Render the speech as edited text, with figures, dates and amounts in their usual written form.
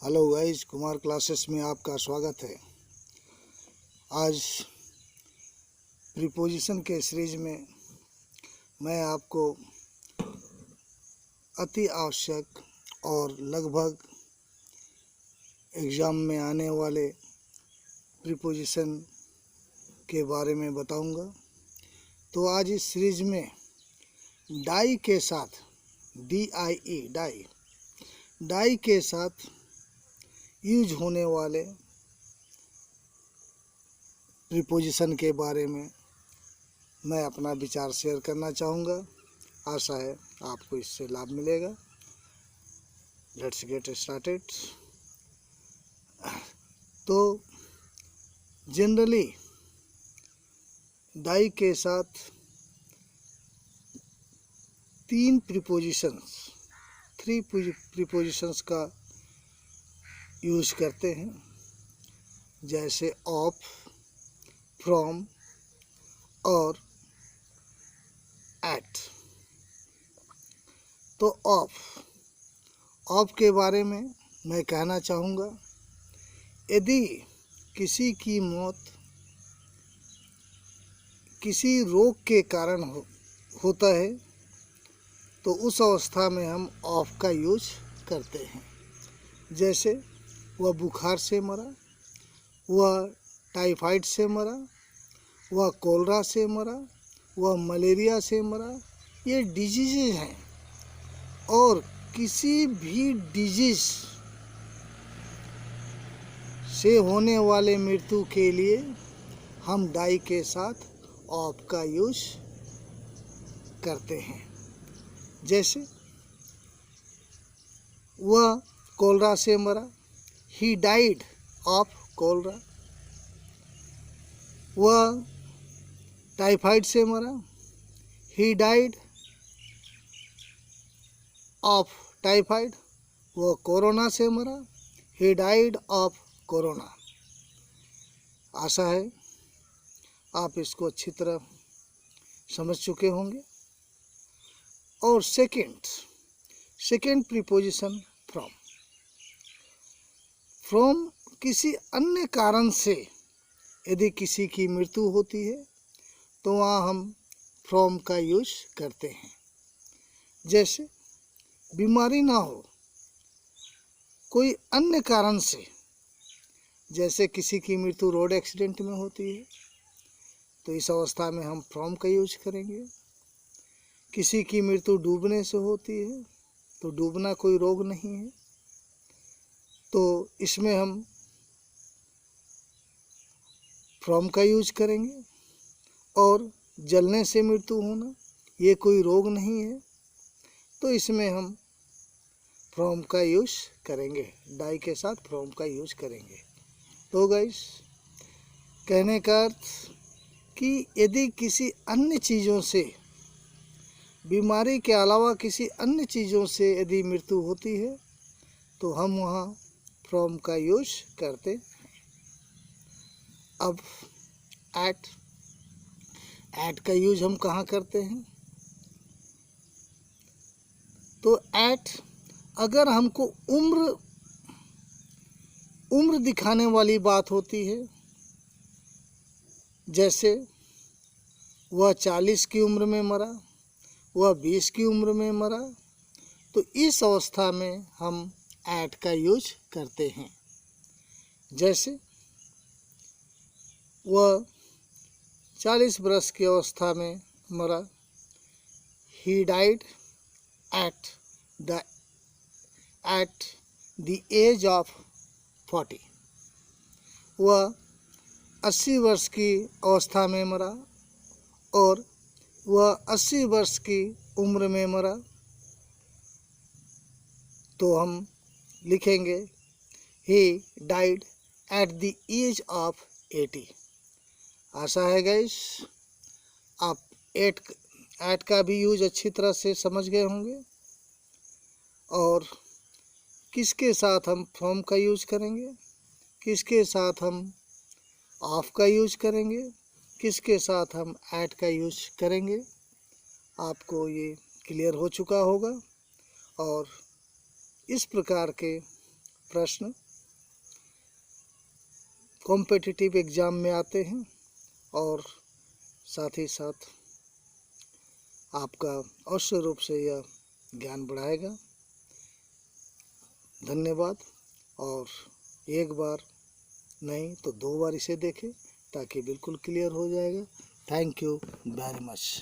Hello guys, Kumar classes में आपका स्वागत है। आज प्रीपोजिशन के सीरीज में मैं आपको अति आवश्यक और लगभग एग्ज़ाम में आने वाले प्रीपोजिशन के बारे में बताऊंगा। तो आज इस सीरीज में डाई के साथ डाई के साथ यूज होने वाले प्रीपोजिशन के बारे में मैं अपना विचार शेयर करना चाहूँगा। आशा है आपको इससे लाभ मिलेगा। Let's get started. तो जनरली डाई के साथ थ्री प्रीपोजिशंस का यूज करते हैं, जैसे ऑफ, फ्रॉम और एट। तो ऑफ के बारे में मैं कहना चाहूँगा, यदि किसी की मौत किसी रोग के कारण होता है तो उस अवस्था में हम ऑफ का यूज करते हैं। जैसे वह बुखार से मरा, वह टाइफाइड से मरा, वह कोलरा से मरा, वह मलेरिया से मरा। ये डिजीज़ हैं और किसी भी डिजीज़ से होने वाले मृत्यु के लिए हम डाई के साथ ऑफ का यूज करते हैं। जैसे वह कोलरा से मरा, ही डाइड ऑफ कोलरा। वह टाइफाइड से मरा, ही डाइड ऑफ टाइफाइड। वह कोरोना से मरा, ही डाइड ऑफ कोरोना। आशा है आप इसको अच्छी तरह समझ चुके होंगे। और सेकेंड प्रीपोजिशन फ्रॉम किसी अन्य कारण से यदि किसी की मृत्यु होती है तो वहाँ हम फ्रॉम का यूज करते हैं। जैसे बीमारी ना हो, कोई अन्य कारण से, जैसे किसी की मृत्यु रोड एक्सीडेंट में होती है तो इस अवस्था में हम फ्रॉम का यूज करेंगे। किसी की मृत्यु डूबने से होती है तो डूबना कोई रोग नहीं है तो इसमें हम फ्रॉम का यूज करेंगे। और जलने से मृत्यु होना, ये कोई रोग नहीं है तो इसमें हम फ्रॉम का यूज करेंगे। डाई के साथ फ्रॉम का यूज करेंगे। तो गाइस, कहने का अर्थ कि यदि किसी अन्य चीज़ों से, बीमारी के अलावा किसी अन्य चीज़ों से यदि मृत्यु होती है तो हम वहाँ फ्रॉम का यूज करते हैं। अब एट का यूज हम कहाँ करते हैं? तो एट अगर हमको उम्र दिखाने वाली बात होती है, जैसे वह 40 की उम्र में मरा, वह 20 की उम्र में मरा, तो इस अवस्था में हम एट का यूज करते हैं। जैसे वह 40 वर्ष की अवस्था में मरा, he died at the age of 40। वह 80 वर्ष की अवस्था में मरा और वह 80 वर्ष की उम्र में मरा तो हम लिखेंगे he died at the age of 80। आशा है गाइस आप एट का भी यूज अच्छी तरह से समझ गए होंगे। और किसके साथ हम फ्रॉम का यूज करेंगे, किसके साथ हम ऑफ का यूज करेंगे, किसके साथ हम एट का यूज करेंगे, आपको ये क्लियर हो चुका होगा। और इस प्रकार के प्रश्न कॉम्पिटिटिव एग्ज़ाम में आते हैं और साथ ही साथ आपका अवश्य रूप से यह ज्ञान बढ़ाएगा। धन्यवाद। और एक बार नहीं तो 2 बार इसे देखें ताकि बिल्कुल क्लियर हो जाएगा। Thank you very much.